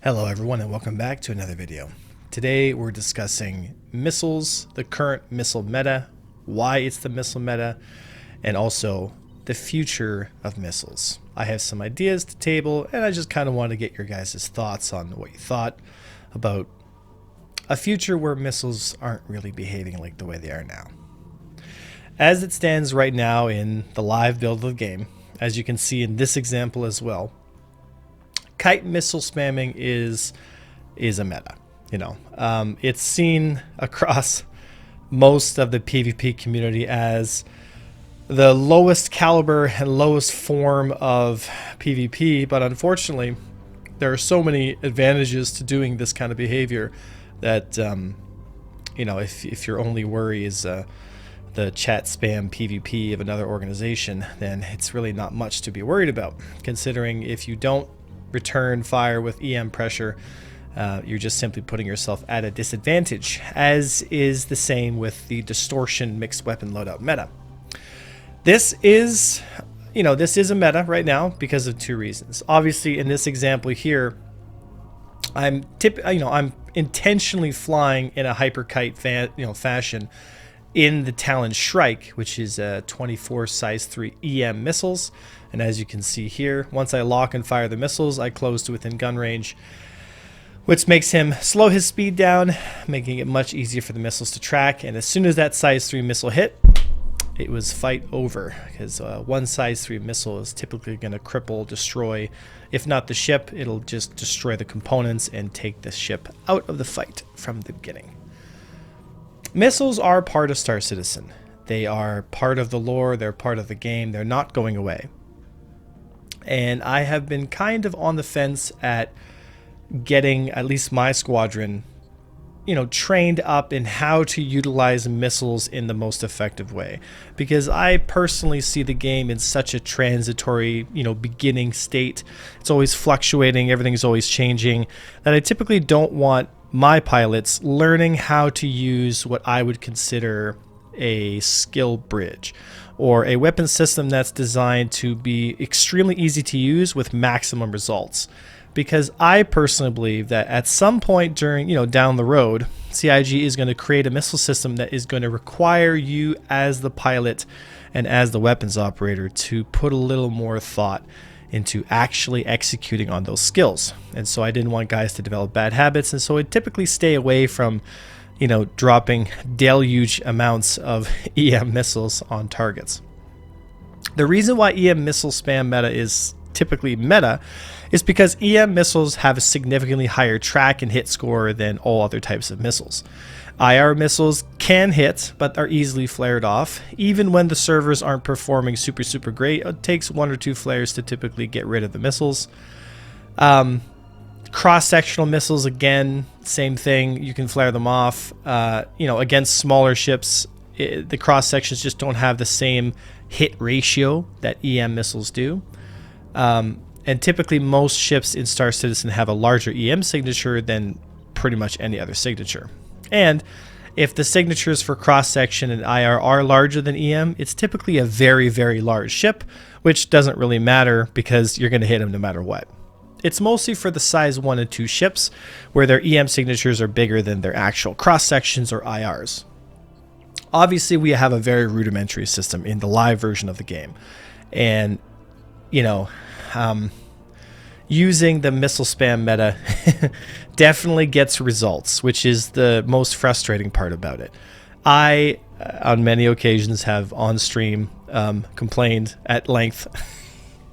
Hello everyone and welcome back to another video. Today we're discussing missiles, the current missile meta, why it's the missile meta, and also the future of missiles. I have some ideas to table and I just kind of want to get your guys' thoughts on what you thought about a future where missiles aren't really behaving like the way they are now. As it stands right now in the live build of the game, as you can see in this example as well, kite missile spamming is a meta. It's seen across most of the PvP community as the lowest caliber and lowest form of PvP, but unfortunately there are so many advantages to doing this kind of behavior that if your only worry is the chat spam PvP of another organization, then it's really not much to be worried about, considering if you don't return fire with EM pressure, you're just simply putting yourself at a disadvantage, as is the same with the distortion mixed weapon loadout meta. This is a meta right now because of two reasons. Obviously, in this example here, I'm intentionally flying in a hyper kite fashion in the Talon Shrike, which is 24 size 3 EM missiles. And as you can see here, once I lock and fire the missiles, I close to within gun range, which makes him slow his speed down, making it much easier for the missiles to track. And as soon as that size 3 missile hit, it was fight over, because one size 3 missile is typically going to cripple, destroy, if not the ship, it'll just destroy the components and take the ship out of the fight from the beginning. Missiles are part of StarCitizen. They are part of the lore, they're part of the game, they're not going away. And I have been kind of on the fence at getting at least my squadron, trained up in how to utilize missiles in the most effective way. Because I personally see the game in such a transitory, beginning state. It's always fluctuating, everything's always changing, that I typically don't want my pilots learning how to use what I would consider a skill bridge, or a weapon system that's designed to be extremely easy to use with maximum results. Because I personally believe that at some point during, down the road, CIG is going to create a missile system that is going to require you as the pilot and as the weapons operator to put a little more thought into actually executing on those skills. And so I didn't want guys to develop bad habits, and so I typically stay away from dropping deluge amounts of EM missiles on targets. The reason why EM missile spam meta is typically meta is because EM missiles have a significantly higher track and hit score than all other types of missiles. IR missiles can hit, but are easily flared off. Even when the servers aren't performing super great, it takes 1 or 2 flares to typically get rid of the missiles. Cross-sectional missiles, again, same thing. You can flare them off. Against smaller ships, the cross-sections just don't have the same hit ratio that EM missiles do. And typically most ships in StarCitizen have a larger EM signature than pretty much any other signature. And if the signatures for cross-section and IR are larger than EM, it's typically a very large ship, which doesn't really matter because you're going to hit them no matter what. It's mostly for the size 1 and 2 ships where their EM signatures are bigger than their actual cross-sections or IRs. Obviously, we have a very rudimentary system in the live version of the game. And, using the missile spam meta definitely gets results, which is the most frustrating part about it. I, on many occasions, have on stream complained at length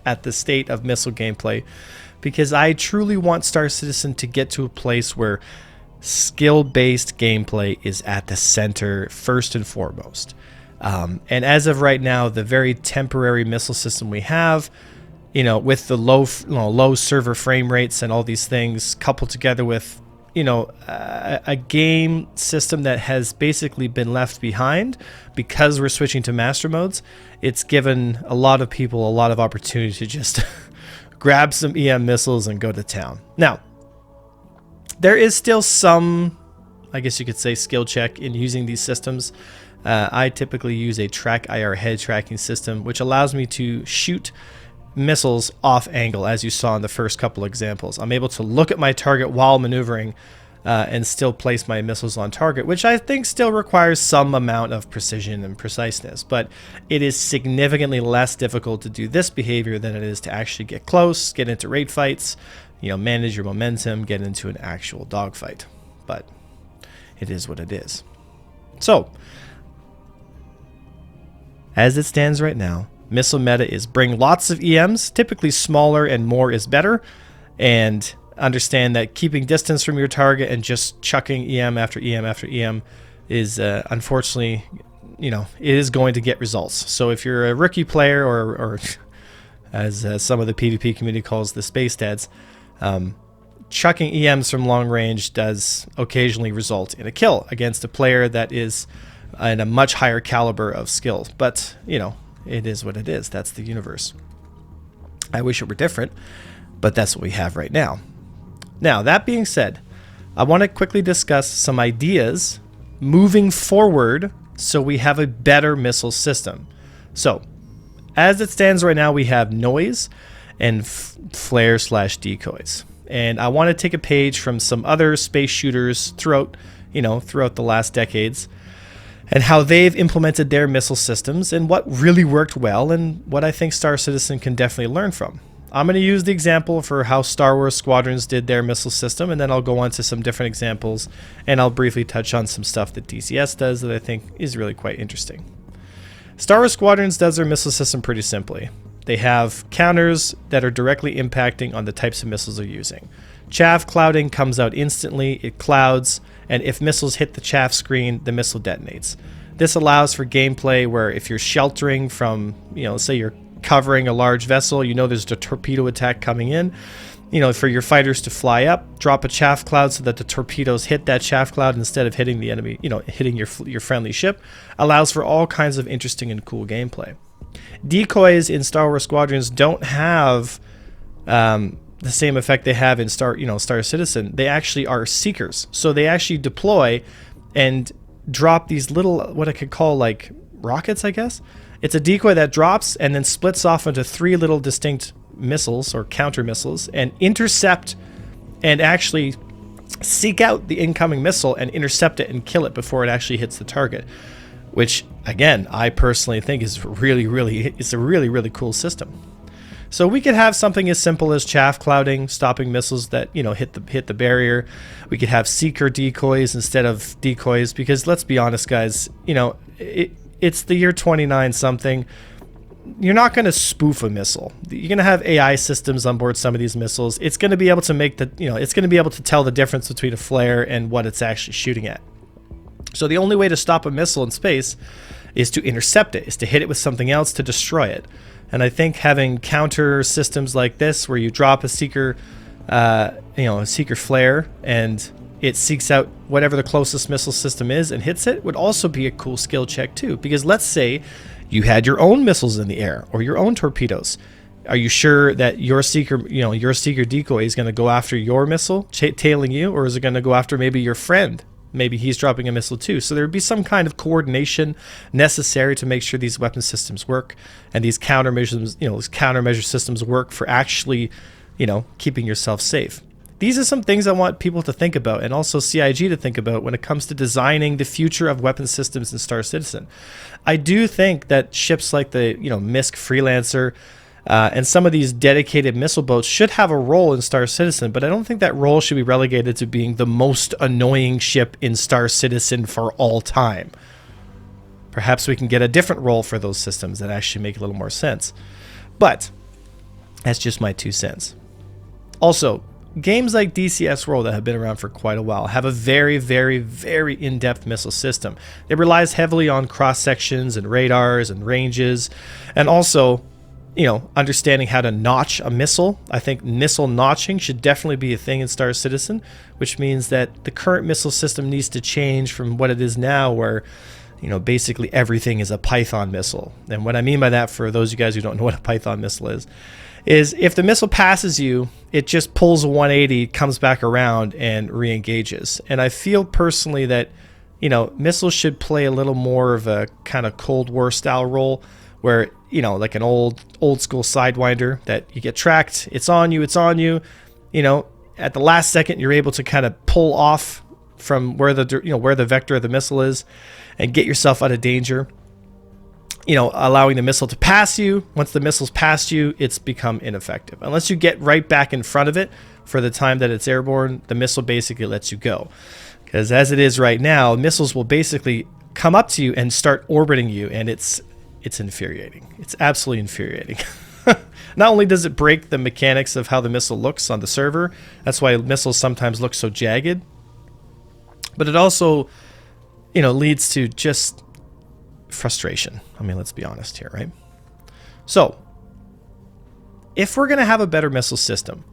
at the state of missile gameplay, because I truly want StarCitizen to get to a place where skill-based gameplay is at the center first and foremost. And as of right now, the very temporary missile system we have, with the low server frame rates and all these things, coupled together with a game system that has basically been left behind because we're switching to master modes, it's given a lot of people a lot of opportunity to just grab some EM missiles and go to town. Now, there is still some, I guess you could say, skill check in using these systems. I typically use a track IR head tracking system, which allows me to shoot missiles off angle, as you saw in the first couple examples. I'm able to look at my target while maneuvering and still place my missiles on target, which I think still requires some amount of precision and preciseness, but it is significantly less difficult to do this behavior than it is to actually get close, get into raid fights, manage your momentum, get into an actual dogfight. But it is what it is. So, as it stands right now, missile meta is bring lots of EMs, typically smaller and more is better, and understand that keeping distance from your target and just chucking EM after EM after EM is unfortunately, it is going to get results. So if you're a rookie player or as some of the PvP community calls the space dads, chucking EMs from long range does occasionally result in a kill against a player that is in a much higher caliber of skill. But, it is what it is. That's the universe. I wish it were different, but that's what we have right now. Now, that being said, I want to quickly discuss some ideas moving forward so we have a better missile system. So, as it stands right now, we have noise and flare/decoys. And I want to take a page from some other space shooters throughout the last decades and how they've implemented their missile systems and what really worked well and what I think StarCitizen can definitely learn from. I'm going to use the example for how Star Wars Squadrons did their missile system, and then I'll go on to some different examples, and I'll briefly touch on some stuff that DCS does that I think is really quite interesting. Star Wars Squadrons does their missile system pretty simply. They have counters that are directly impacting on the types of missiles they're using. Chaff clouding comes out instantly, it clouds, and if missiles hit the chaff screen, the missile detonates. This allows for gameplay where if you're sheltering from, say you're covering a large vessel, there's a torpedo attack coming in, for your fighters to fly up, drop a chaff cloud so that the torpedoes hit that chaff cloud instead of hitting the enemy, hitting your friendly ship, allows for all kinds of interesting and cool gameplay. Decoys in Star Wars Squadrons don't have the same effect they have in StarCitizen. They actually are seekers, so they actually deploy and drop these little, what I could call like rockets, I guess. It's a decoy that drops and then splits off into 3 little distinct missiles or counter missiles and intercept and actually seek out the incoming missile and intercept it and kill it before it actually hits the target, which again I personally think is a really cool system. So we could have something as simple as chaff clouding, stopping missiles that hit the barrier. We could have seeker decoys instead of decoys, because let's be honest, guys, it's the year 29 something. You're not going to spoof a missile. You're going to have AI systems on board some of these missiles. It's going to be able to make it's going to be able to tell the difference between a flare and what it's actually shooting at. So the only way to stop a missile in space is to intercept it, is to hit it with something else to destroy it. And I think having counter systems like this, where you drop a seeker, a seeker flare, and it seeks out whatever the closest missile system is and hits it, would also be a cool skill check too. Because let's say you had your own missiles in the air or your own torpedoes. Are you sure that your seeker decoy is going to go after your missile, tailing you, or is it going to go after maybe your friend? Maybe he's dropping a missile too. So there would be some kind of coordination necessary to make sure these weapon systems work and these countermeasure systems work for actually, keeping yourself safe. These are some things I want people to think about, and also CIG to think about when it comes to designing the future of weapon systems in StarCitizen. I do think that ships like the MISC Freelancer and some of these dedicated missile boats should have a role in StarCitizen, but I don't think that role should be relegated to being the most annoying ship in StarCitizen for all time. Perhaps we can get a different role for those systems that actually make a little more sense. But that's just my 2 cents. Also, games like DCS World that have been around for quite a while have a very, very, very in-depth missile system. It relies heavily on cross-sections and radars and ranges, and also understanding how to notch a missile. I think missile notching should definitely be a thing in StarCitizen, which means that the current missile system needs to change from what it is now, where basically everything is a Python missile. And what I mean by that, for those of you guys who don't know what a Python missile is if the missile passes you, it just pulls a 180, comes back around, and re-engages. And I feel personally that missiles should play a little more of a kind of Cold War style role, where, you know, like an old school Sidewinder that you get tracked, it's on you, you know, at the last second you're able to kind of pull off from where the, you know, where the vector of the missile is and get yourself out of danger, you know, allowing the missile to pass you. Once the missile's past you, it's become ineffective. Unless you get right back in front of it for the time that it's airborne, the missile basically lets you go. Because as it is right now, missiles will basically come up to you and start orbiting you, and it's infuriating. It's absolutely infuriating. Not only does it break the mechanics of how the missile looks on the server, that's why missiles sometimes look so jagged, but it also, you know, leads to just frustration. I mean, let's be honest here, right? So, if we're going to have a better missile system,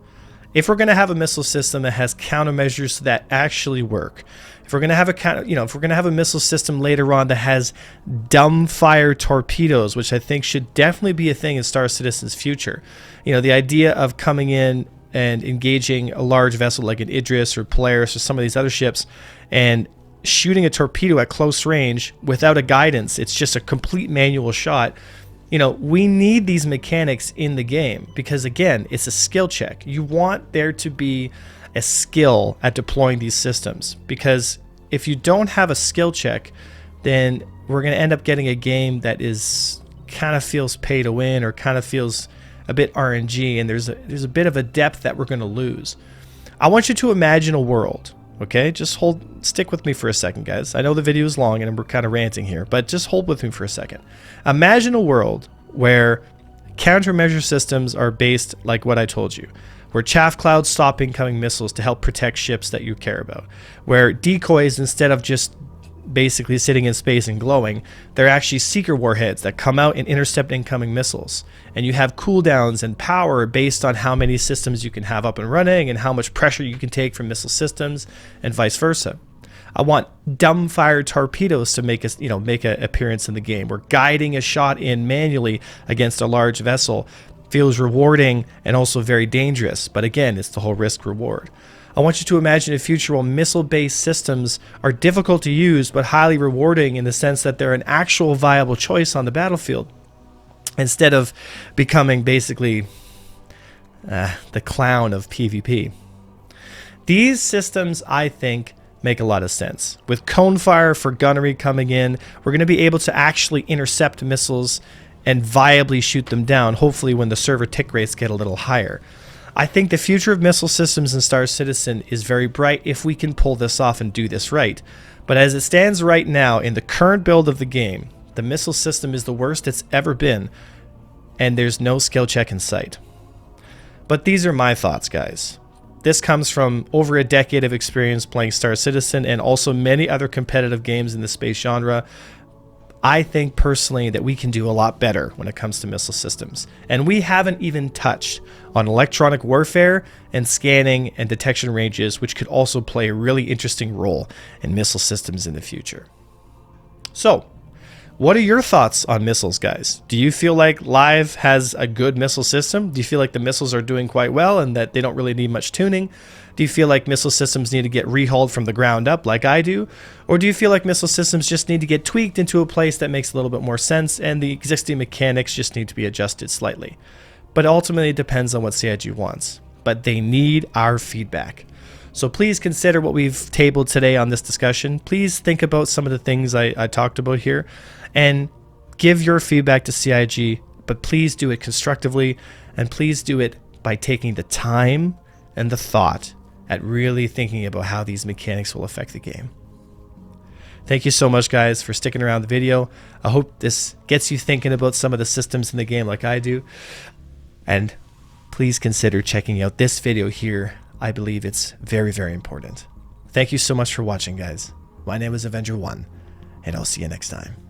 if we're going to have a missile system that has countermeasures that actually work, if we're going to have if we're going to have a missile system later on that has dumbfire torpedoes, which I think should definitely be a thing in Star Citizen's future. You know, the idea of coming in and engaging a large vessel like an Idris or Polaris or some of these other ships and shooting a torpedo at close range without a guidance. It's just a complete manual shot. You know, we need these mechanics in the game because, again, it's a skill check. You want there to be a skill at deploying these systems, because if you don't have a skill check, then we're going to end up getting a game that is kind of feels pay to win or kind of feels a bit RNG, and there's a bit of a depth that we're going to lose. I want you to imagine a world, okay? Just stick with me for a second, guys. I know the video is long and we're kind of ranting here, but just hold with me for a second. Imagine a world where countermeasure systems are based like what I told you, where chaff clouds stop incoming missiles to help protect ships that you care about, where decoys, instead of just basically sitting in space and glowing, they're actually seeker warheads that come out and intercept incoming missiles, and you have cooldowns and power based on how many systems you can have up and running and how much pressure you can take from missile systems and vice versa. I want dumbfire torpedoes to make an appearance in the game, where guiding a shot in manually against a large vessel feels rewarding and also very dangerous. But again, it's the whole risk reward. I want you to imagine a future where missile-based systems are difficult to use but highly rewarding in the sense that they're an actual viable choice on the battlefield, instead of becoming basically the clown of PvP. These systems, I think, make a lot of sense. With cone fire for gunnery coming in, we're going to be able to actually intercept missiles and viably shoot them down, hopefully when the server tick rates get a little higher. I think the future of missile systems in Star Citizen is very bright if we can pull this off and do this right. But as it stands right now, in the current build of the game, the missile system is the worst it's ever been, and there's no skill check in sight. But these are my thoughts, guys. This comes from over a decade of experience playing Star Citizen and also many other competitive games in the space genre. I think personally that we can do a lot better when it comes to missile systems. And we haven't even touched on electronic warfare and scanning and detection ranges, which could also play a really interesting role in missile systems in the future. So, what are your thoughts on missiles, guys? Do you feel like Live has a good missile system? Do you feel like the missiles are doing quite well and that they don't really need much tuning? Do you feel like missile systems need to get rehauled from the ground up like I do? Or do you feel like missile systems just need to get tweaked into a place that makes a little bit more sense and the existing mechanics just need to be adjusted slightly? But ultimately it depends on what CIG wants. But they need our feedback. So please consider what we've tabled today on this discussion. Please think about some of the things I talked about here and give your feedback to CIG, but please do it constructively and please do it by taking the time and the thought at really thinking about how these mechanics will affect the game. Thank you so much, guys, for sticking around the video. I hope this gets you thinking about some of the systems in the game like I do. And please consider checking out this video here. I believe it's very, very important. Thank you so much for watching, guys. My name is Avenger1, and I'll see you next time.